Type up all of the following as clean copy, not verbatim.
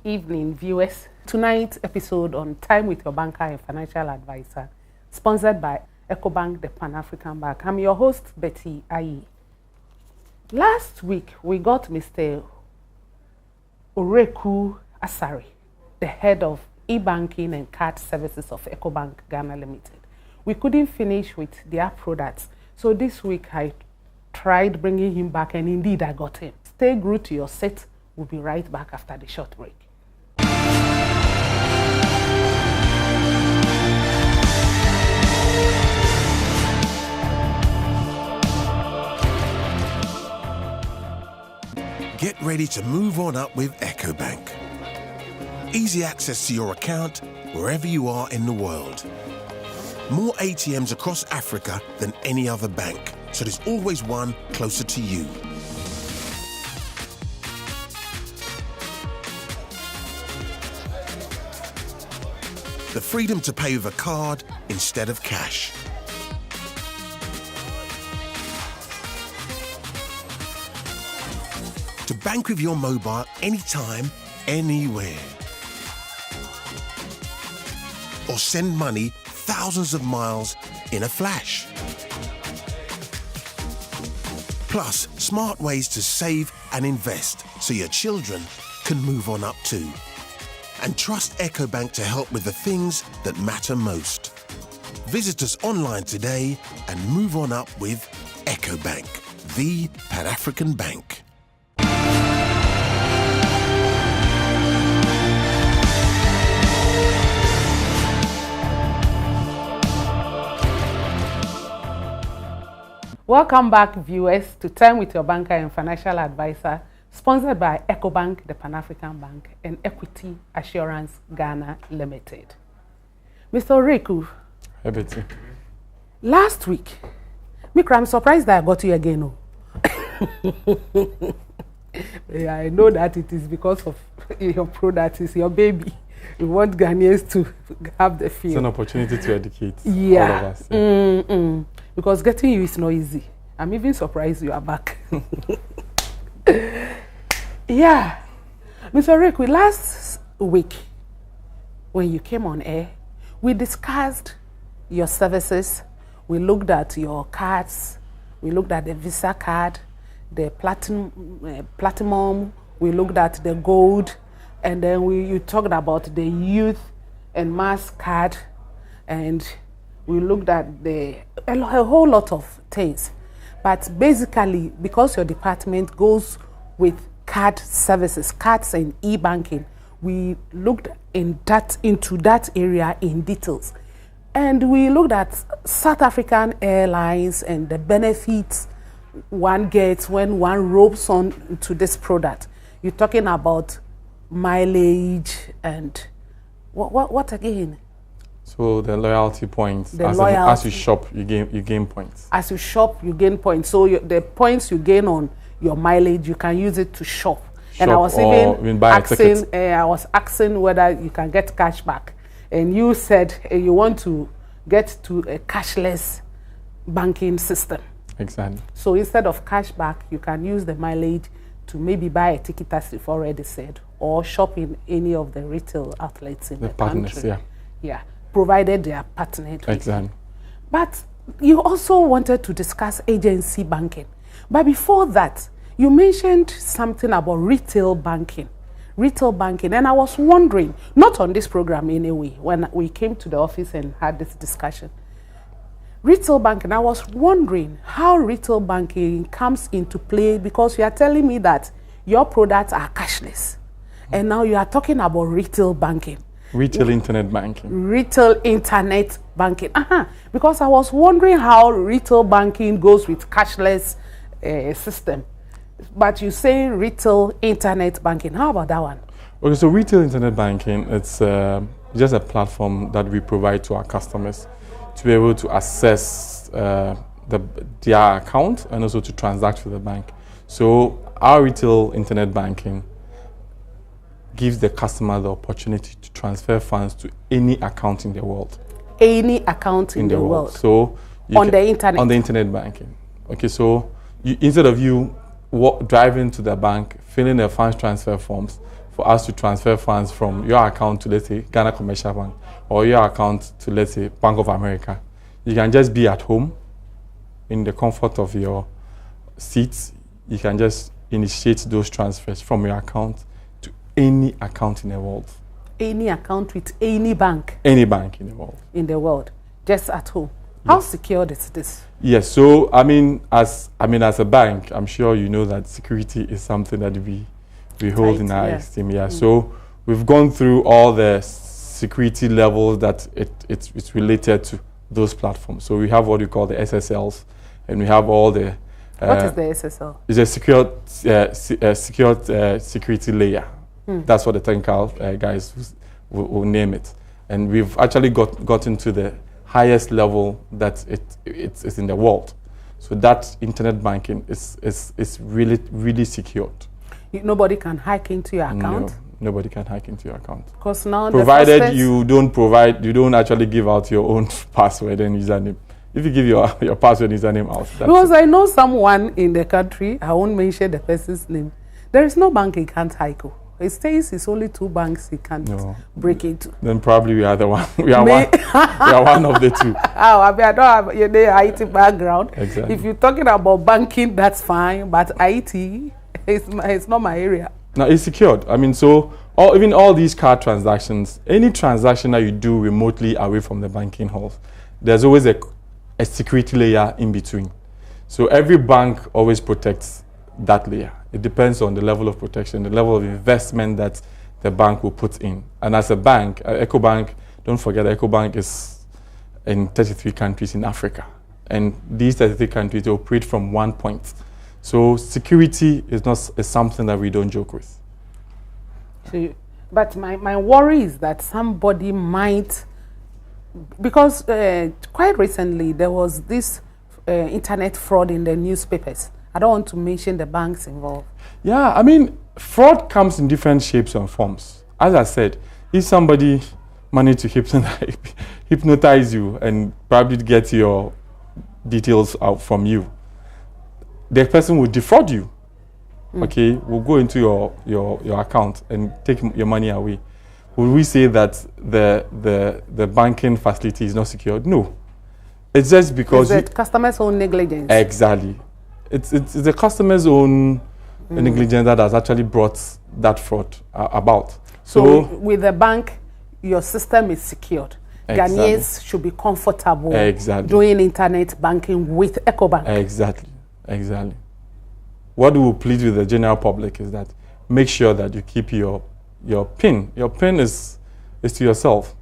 evening, viewers. Tonight's episode on Time with Your Banker and Financial Advisor, sponsored by Ecobank, the Pan-African Bank. I'm your host, Betty Ayi. Last week, we got Mr. Oreku Asari, the head of e-banking and card services of Ecobank Ghana Limited. We couldn't finish with their products, so this week I tried bringing him back, and indeed I got him. Stay glued to your set. We'll be right back after the short break. Get ready to move on up with Ecobank. Easy access to your account wherever you are in the world. More ATMs across Africa than any other bank, so there's always one closer to you. The freedom to pay with a card instead of cash. To bank with your mobile anytime, anywhere. Or send money thousands of miles in a flash. Plus, smart ways to save and invest so your children can move on up too. And trust Ecobank to help with the things that matter most. Visit us online today and move on up with Ecobank, the Pan-African Bank. Welcome back, viewers, to Time with Your Banker and Financial Advisor, sponsored by Ecobank, the Pan-African Bank, and Equity Assurance Ghana Limited. Mr. Oreku. Hey, Betty. Last week, Mikra, I'm surprised that I got you again. Yeah, I know that it is because of your product, is your baby. You want Ghanaians to have the feel. It's an opportunity to educate all of us. Yeah. Because getting you is not easy. I'm even surprised you are back. Yeah. Mr. Oreku, last week, when you came on air, we discussed your services. We looked at your cards. We looked at the Visa card, the Platinum. We looked at the Gold. And then you talked about the Youth and Mass card. And we looked at a whole lot of things. But basically, because your department goes with card services, cards and e-banking, we looked into that area in details. And we looked at South African Airlines and the benefits one gets when one ropes on to this product. You're talking about mileage and what again? So the loyalty points. As you shop, you gain points. As you shop, you gain points. So the points you gain on your mileage, you can use it to shop. And I was even asking whether you can get cash back. And you said you want to get to a cashless banking system. Exactly. So instead of cash back, you can use the mileage to maybe buy a ticket, as you've already said, or shop in any of the retail outlets in the partners, country. Yeah, provided they are partnered. Exactly. But you also wanted to discuss agency banking. But before that, you mentioned something about retail banking. And I was wondering, not on this program anyway, when we came to the office and had this discussion, retail banking, I was wondering how retail banking comes into play, because you are telling me that your products are cashless. And now you are talking about retail banking. Retail internet banking. Retail internet banking. Because I was wondering how retail banking goes with cashless system. But you say retail internet banking. How about that one? Okay, so retail internet banking, it's just a platform that we provide to our customers to be able to access their account and also to transact with the bank. So our retail internet banking gives the customer the opportunity to transfer funds to any account in the world. Any account in the world. So on the internet. On the internet banking. Okay, so instead of you driving to the bank, filling the funds transfer forms, for us to transfer funds from your account to, let's say, Ghana Commercial Bank, or your account to, let's say, Bank of America. You can just be at home in the comfort of your seats. You can just initiate those transfers from your account to any account in the world. Any account with any bank? Any bank in the world. In the world, just at home. How secure is this? Yes, so as a bank, I'm sure you know that security is something that we hold in our esteem. Yeah. So we've gone through all the security levels that it's related to those platforms. So we have what we call the SSLs, and we have all the what is the SSL? It's a secured security layer. That's what the technical guys will name it. And we've actually gotten to the highest level that it's in the world. So that internet banking is really secured. Nobody can hack into your account? No, nobody can hack into your account. Because now provided you don't actually give out your own password and username. If you give your password and username out. Because I know someone in the country, I won't mention the person's name. There is no bank he can't hack. It says it's only 2 banks he can't break into. Then probably we are the one. We are one. We are one of the 2. I don't have your IT background. Exactly. If you're talking about banking, that's fine. But IT, it's not my area. Now it's secured. So even all these card transactions, any transaction that you do remotely away from the banking halls, there's always a security layer in between. So every bank always protects that layer. It depends on the level of protection, the level of investment that the bank will put in. And as a bank, EcoBank, don't forget EcoBank is in 33 countries in Africa. And these 33 countries, they operate from one point. So security is something that we don't joke with. But my worry is that somebody might, because quite recently there was this internet fraud in the newspapers. I don't want to mention the banks involved. Yeah, fraud comes in different shapes and forms. As I said, if somebody managed to hypnotize you and probably get your details out from you, the person will defraud you. Okay, will go into your account and take your money away. Will we say that the banking facility is not secured? No. It's just because it's the customer's own negligence. Exactly. It's the customer's own negligence that has actually brought that fraud about. So with the bank, your system is secured. Exactly. Ghanaians should be comfortable doing internet banking with EcoBank. Exactly. What we will plead with the general public is that make sure that you keep your PIN. Your PIN is to yourself.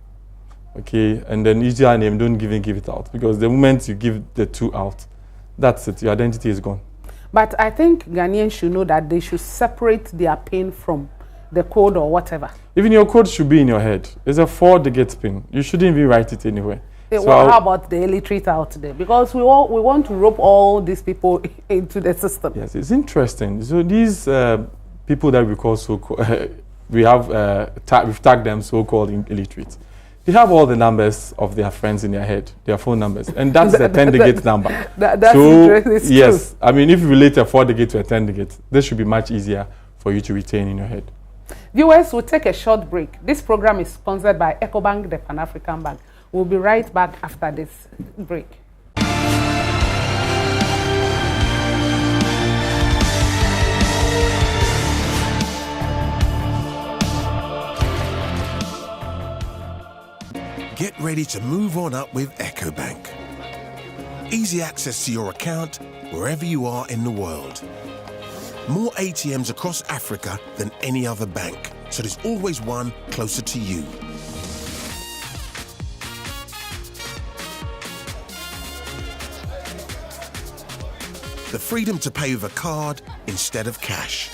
Okay, and then username, don't give it out, because the moment you give the 2 out, that's it. Your identity is gone. But I think Ghanaians should know that they should separate their PIN from the code or whatever. Even your code should be in your head. It's a 4-digit PIN. You shouldn't even write it anywhere. How about the illiterate out there? Because we want to rope all these people into the system. Yes, it's interesting. So these people that we call we've tagged them so-called illiterate. They have all the numbers of their friends in their head, their phone numbers, and that's the 10-digit number. That's interesting. Yes, if you relate a 4-digit to a 10-digit, this should be much easier for you to retain in your head. Viewers, we'll take a short break. This program is sponsored by EcoBank, the Pan-African Bank. We'll be right back after this break. Get ready to move on up with EcoBank. Easy access to your account wherever you are in the world. More ATMs across Africa than any other bank, so there's always one closer to you. The freedom to pay with a card instead of cash.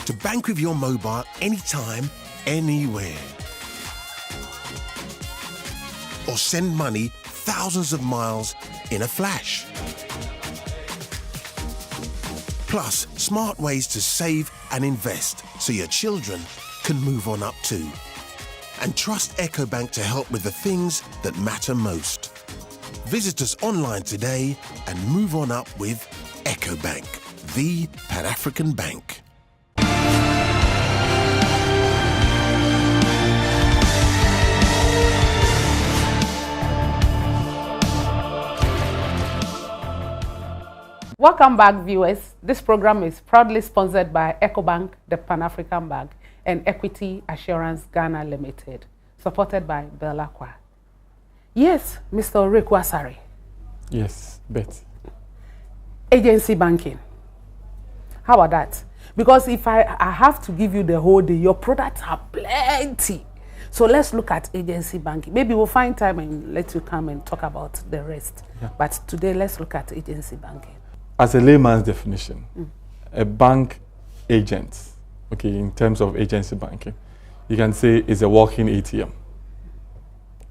To bank with your mobile anytime, anywhere. Or send money thousands of miles in a flash. Plus, smart ways to save and invest so your children can move on up too. And trust EcoBank to help with the things that matter most. Visit us online today and move on up with EcoBank, the Pan-African bank. Welcome back, viewers. This program is proudly sponsored by EcoBank, the Pan-African Bank, and Equity Assurance Ghana Limited, supported by Belacqua. Yes, Mr. Oreku Asare. Yes, Betty. Agency banking. How about that? Because if I have to give you the whole day, your products are plenty. So let's look at agency banking. Maybe we'll find time and let you come and talk about the rest. Yeah. But today, let's look at agency banking. As a layman's definition, a bank agent, okay, in terms of agency banking, you can say is a walking ATM.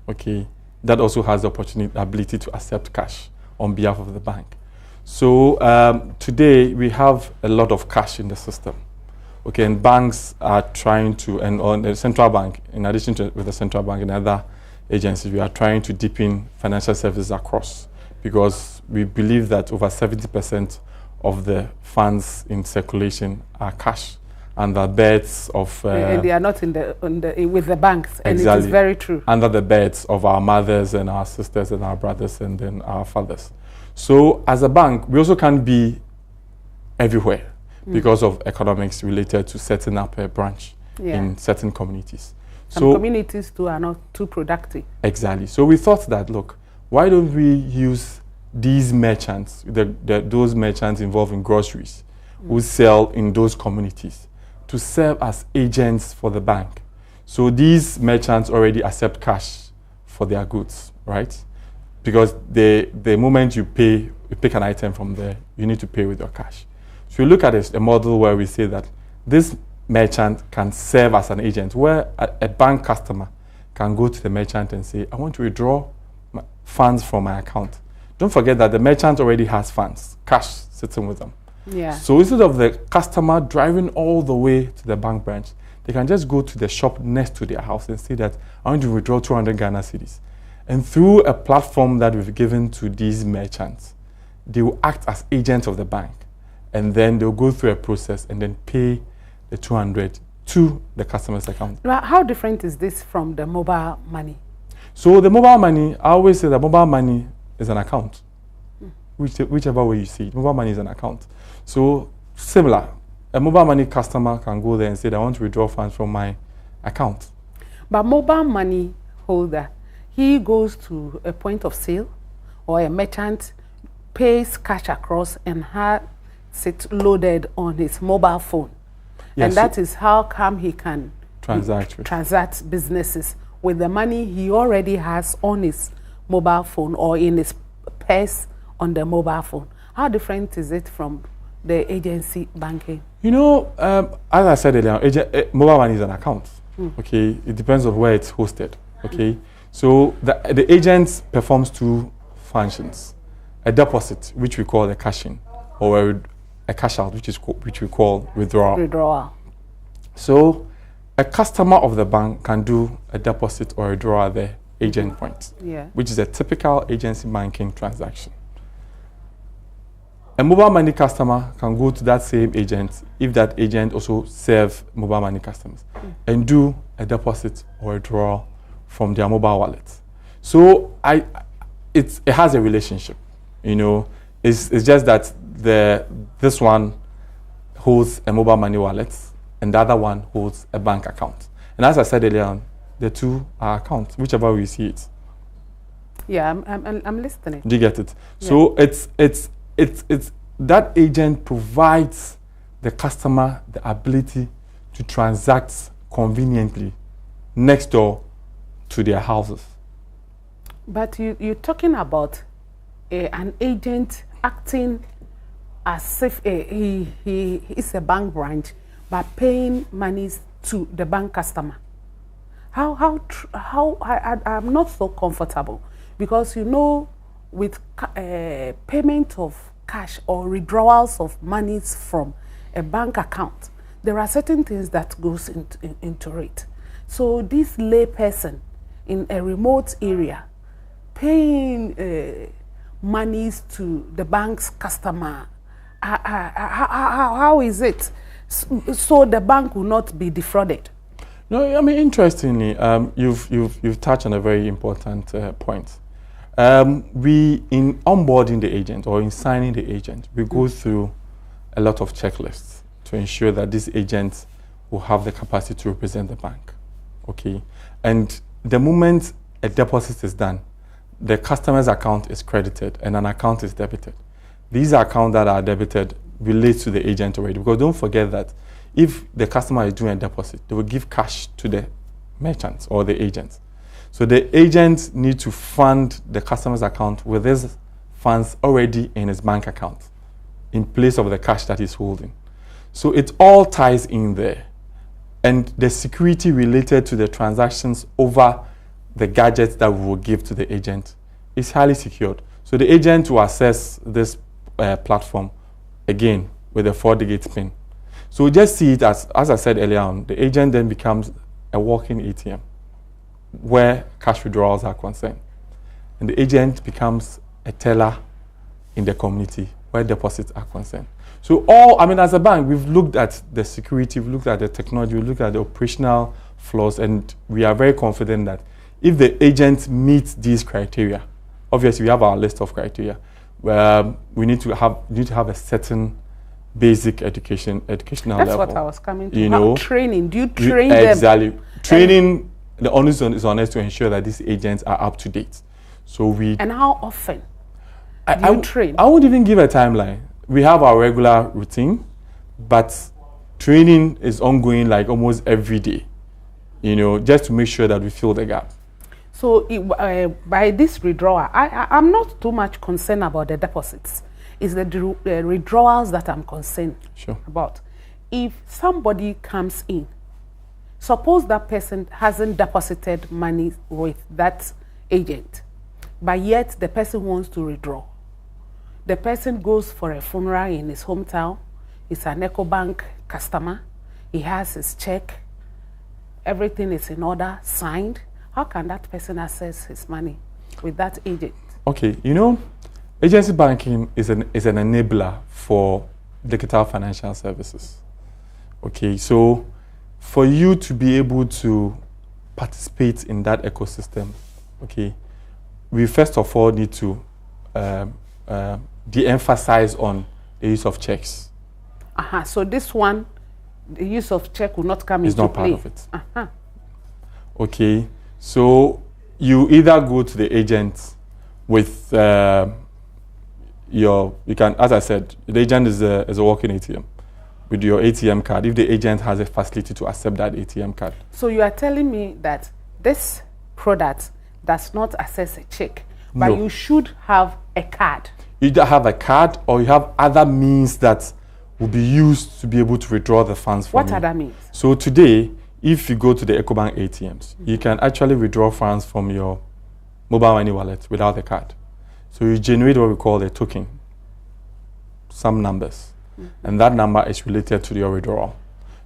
Okay, that also has the ability to accept cash on behalf of the bank. So today we have a lot of cash in the system. Okay, and banks are trying to, and on the central bank, in addition to with the central bank and other agencies, we are trying to deepen financial services across, because we believe that over 70% of the funds in circulation are cash, and the beds of and they are not with the banks, and exactly, it is very true. Under the beds of our mothers and our sisters and our brothers and then our fathers. So as a bank, we also can't be everywhere because of economics related to setting up a branch in certain communities. Some communities too are not too productive. Exactly. So we thought that, look, why don't we use these merchants, those merchants involved in groceries, who sell in those communities, to serve as agents for the bank. So these merchants already accept cash for their goods, right? Because the moment you pick an item from there, you need to pay with your cash. So you look at a model where we say that this merchant can serve as an agent, where a bank customer can go to the merchant and say, I want to withdraw funds from my account. Don't forget that the merchant already has funds, cash sitting with them. Yeah. So instead of the customer driving all the way to the bank branch, they can just go to the shop next to their house and say that I want to withdraw 200 Ghana cedis. And through a platform that we've given to these merchants, they will act as agents of the bank. And then they'll go through a process and then pay the 200 to the customer's account. Now, how different is this from the mobile money? So the mobile money, I always say that mobile money is an account. Whichever way you see it, mobile money is an account. So similar, a mobile money customer can go there and say, I want to withdraw funds from my account. But mobile money holder, he goes to a point of sale or a merchant, pays cash across and has it loaded on his mobile phone. Yes, and that is how come he can transact businesses with the money he already has on his mobile phone or in his purse on the mobile phone. How different is it from the agency banking? You know, as I said earlier, mobile money is an account. Okay, it depends on where it's hosted. Okay, so the agent performs two functions: a deposit, which we call a cash in, or a cash out, which we call withdrawal. So a customer of the bank can do a deposit or a withdrawal at the agent point, which is a typical agency banking transaction. A mobile money customer can go to that same agent if that agent also serves mobile money customers and do a deposit or a withdrawal from their mobile wallet. So it has a relationship, you know. It's just that this one holds a mobile money wallet and the other one holds a bank account. And as I said earlier on, the two are accounts, whichever way you see it. Yeah, I'm listening. Do you get it? Yeah. So it's that agent provides the customer the ability to transact conveniently next door to their houses. But you're talking about an agent acting as if he is a bank branch, but paying monies to the bank customer. I'm not so comfortable, because you know, with payment of cash or withdrawals of monies from a bank account, there are certain things that goes into it. So this lay person in a remote area paying monies to the bank's customer, How is it so the bank will not be defrauded? No, I mean, interestingly, you've touched on a very important point. We, in onboarding the agent or in signing the agent, we go through a lot of checklists to ensure that this agent will have the capacity to represent the bank. Okay, and the moment a deposit is done, the customer's account is credited and an account is debited. These accounts that are debited relate to the agent already, because don't forget that if the customer is doing a deposit, they will give cash to the merchants or the agents. So the agent needs to fund the customer's account with his funds already in his bank account in place of the cash that he's holding. So it all ties in there. And the security related to the transactions over the gadgets that we will give to the agent is highly secured. So the agent will access this platform again with a 4-digit PIN. So we just see it as I said earlier on, the agent then becomes a walking ATM where cash withdrawals are concerned. And the agent becomes a teller in the community where deposits are concerned. So as a bank, we've looked at the security, we've looked at the technology, we've looked at the operational flaws, and we are very confident that if the agent meets these criteria, obviously we have our list of criteria, where we need to have a certain basic educational level. That's what I was coming to. Training. Do you train them? Exactly. Training, the onus is on us to ensure that these agents are up to date. And how often do you train? I won't even give a timeline. We have our regular routine, but training is ongoing like almost every day, just to make sure that we fill the gap. So by this withdrawal, I'm not too much concerned about the deposits. It's the withdrawals that I'm concerned about. If somebody comes in, suppose that person hasn't deposited money with that agent, but yet the person wants to withdraw. The person goes for a funeral in his hometown. He's an EcoBank customer. He has his check. Everything is in order, signed. How can that person access his money with that agent? Okay, agency banking is an enabler for digital financial services. Okay, so for you to be able to participate in that ecosystem, okay, we first of all need to de-emphasize on the use of checks. So this one, the use of check will not come into play. It's not part of it. Okay, so you either go to the agent with you can, as I said, the agent is a walking ATM with your ATM card, if the agent has a facility to accept that ATM card. So you are telling me that this product does not access a check, but you should have a card. You either have a card or you have other means that will be used to be able to withdraw the funds from you. What other means? So today, if you go to the EcoBank ATMs, you can actually withdraw funds from your mobile money wallet without the card. So you generate what we call a token, some numbers, and that number is related to your withdrawal.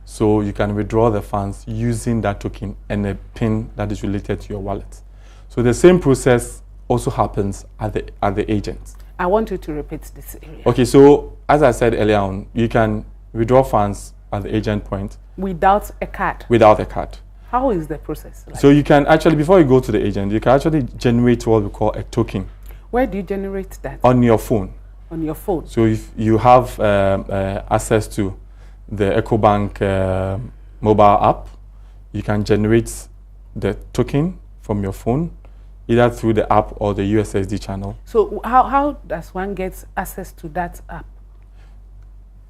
So you can withdraw the funds using that token and a PIN that is related to your wallet. So the same process also happens at the agent. I want you to repeat this area. Okay, so as I said earlier on, you can withdraw funds at the agent point. Without a card? Without a card. How is the process like? So you can actually, before you go to the agent, you can actually generate what we call a token. Where do you generate that? On your phone. On your phone. So if you have access to the EcoBank mobile app, you can generate the token from your phone, either through the app or the USSD channel. So how does one get access to that app?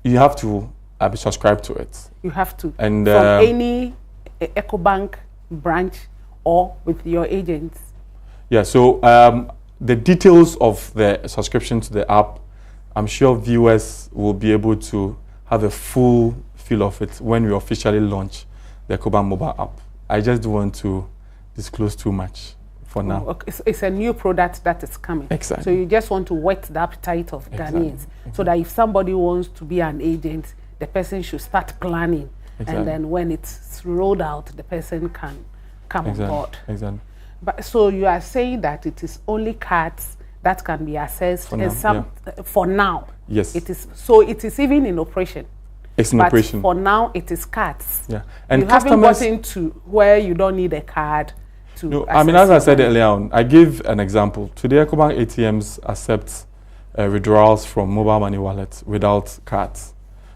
You have to be subscribed to it. You have to. And from any EcoBank branch or with your agents? Yeah, so the details of the subscription to the app, I'm sure viewers will be able to have a full feel of it when we officially launch the EcoBank mobile app. I just don't want to disclose too much for now. Okay. It's a new product that is coming. Exactly. So you just want to whet the appetite of Ghanaians. So that if somebody wants to be an agent, the person should start planning. And then when it's rolled out, the person can come on board. Exactly. But so you are saying that it is only cards that can be accessed. For and now, for now, Yes. it is. So it is even in operation. It's in But operation. for now, it is cards. Yeah. And you haven't customers, gotten to where you don't need a card to. no, I mean, as I access said your money. earlier on, I give an example. Today, EcoBank ATMs accept withdrawals from mobile money wallets without cards.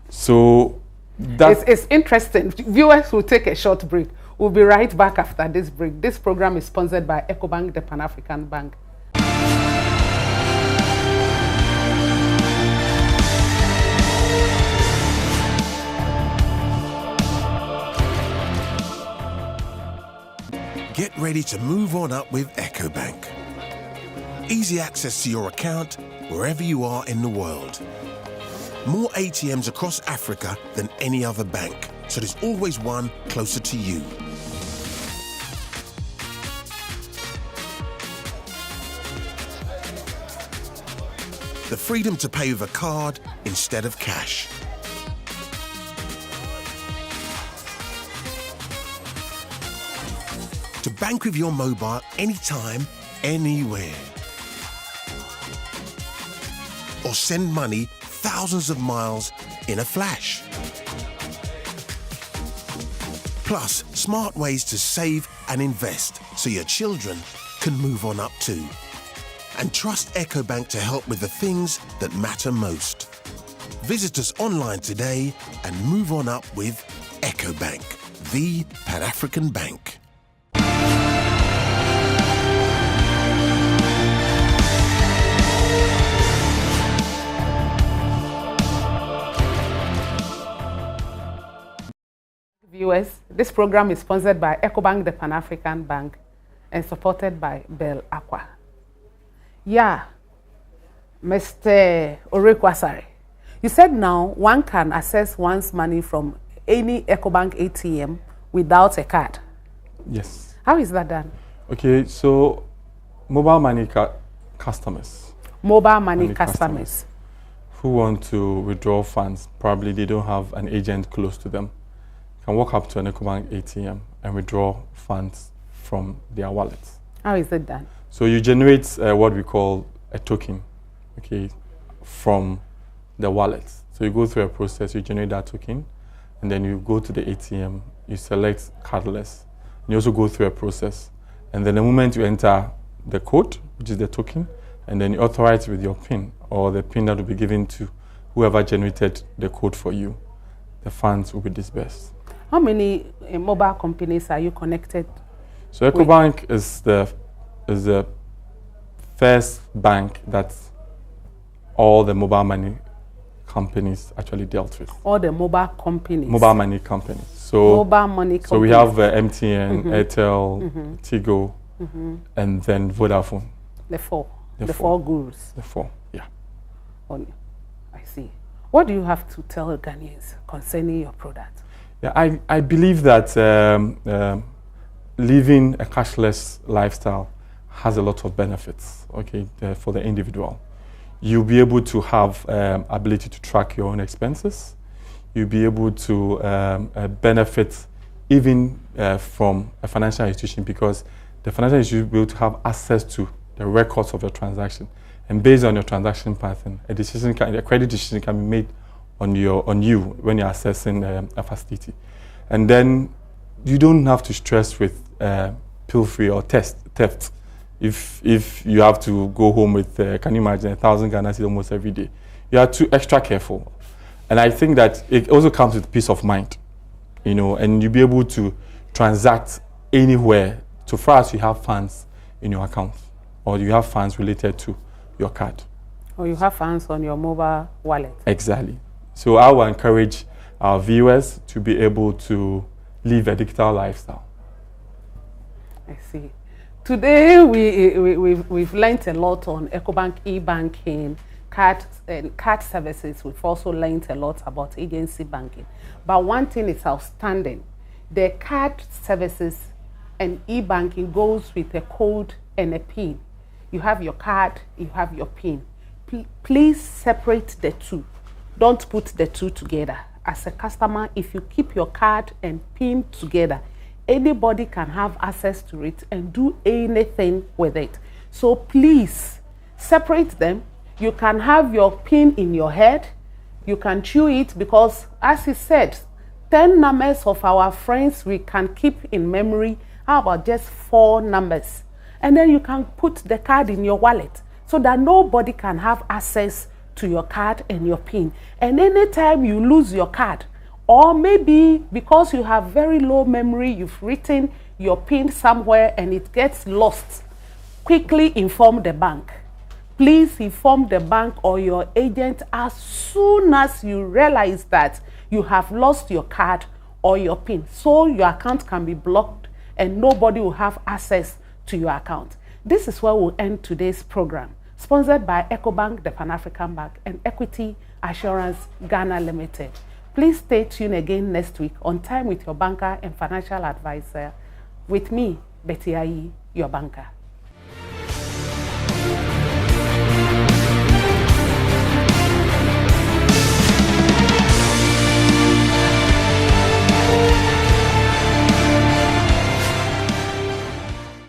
So that It's interesting. Viewers will take a short break. We'll be right back after this break. This program is sponsored by EcoBank, the Pan-African Bank. Get ready to move on up with EcoBank. Easy access to your account wherever you are in the world. More ATMs across Africa than any other bank, so there's always one closer to you. The freedom to pay with a card instead of cash. To bank with your mobile anytime, anywhere. Or send money thousands of miles in a flash. Plus, smart ways to save and invest so your children can move on up too. And trust EcoBank to help with the things that matter most. Visit us online today and move on up with EcoBank, the Pan-African Bank. Viewers, this program is sponsored by EcoBank, the Pan-African Bank, and supported by Bell Aqua. Yeah, Mr. Orekwasare, you said now one can access one's money from any EcoBank ATM without a card. yes. How is that done? Okay, so mobile money customers Mobile money Money customers. who want to withdraw funds, probably they don't have an agent close to them, can walk up to an EcoBank ATM and withdraw funds from their wallets. How is it done? So you generate what we call a token, okay, from the wallet. So you go through a process, you generate that token, and then you go to the ATM, you select cardless, and you also go through a process. And then the moment you enter the code, which is the token, and then you authorize with your PIN, or the PIN that will be given to whoever generated the code for you, the funds will be disbursed. How many mobile companies are you connected? So EcoBank is the first bank that all the mobile money companies actually dealt with. All the mobile companies. Mobile money companies. So Mobile money companies. so we have MTN, Airtel, Tigo, and then Vodafone. the four. The The four. four gurus. The four, yeah. I see. What do you have to tell Ghanaians concerning your product? Yeah, I believe that living a cashless lifestyle has a lot of benefits, okay, for the individual. You'll be able to have ability to track your own expenses. You'll be able to benefit even from a financial institution, because the financial institution will be able to have access to the records of your transaction. And based on your transaction pattern, a credit decision can be made on you when you're assessing a facility. And then you don't have to stress with pilferage or theft. If you have to go home with, can you imagine, 1,000 Ghana cedis almost every day? You are too extra careful. And I think that it also comes with peace of mind, you know, and you'll be able to transact anywhere so far as you have funds in your account, or you have funds related to your card. Or you have funds on your mobile wallet. Exactly. So I will encourage our viewers to be able to live a digital lifestyle. I see. Today we've learned a lot on EcoBank e-banking, card services. We've also learned a lot about agency banking. But one thing is outstanding: the card services and e-banking goes with a code and a PIN. You have your card, you have your PIN. Please separate the two. Don't put the two together. As a customer, if you keep your card and PIN together, anybody can have access to it and do anything with it. So please separate them. You can have your PIN in your head. You can chew it because, as he said, 10 numbers of our friends we can keep in memory. How about just 4 numbers? And then you can put the card in your wallet so that nobody can have access to your card and your PIN. And anytime you lose your card, or maybe because you have very low memory, you've written your PIN somewhere and it gets lost, quickly inform the bank. Please inform the bank or your agent as soon as you realize that you have lost your card or your PIN, so your account can be blocked and nobody will have access to your account. This is where we'll end today's program, sponsored by Ecobank, the Pan-African Bank, and Equity Assurance Ghana Limited. Please stay tuned again next week on Time with your banker and financial advisor with me, Betty Ayi, your banker.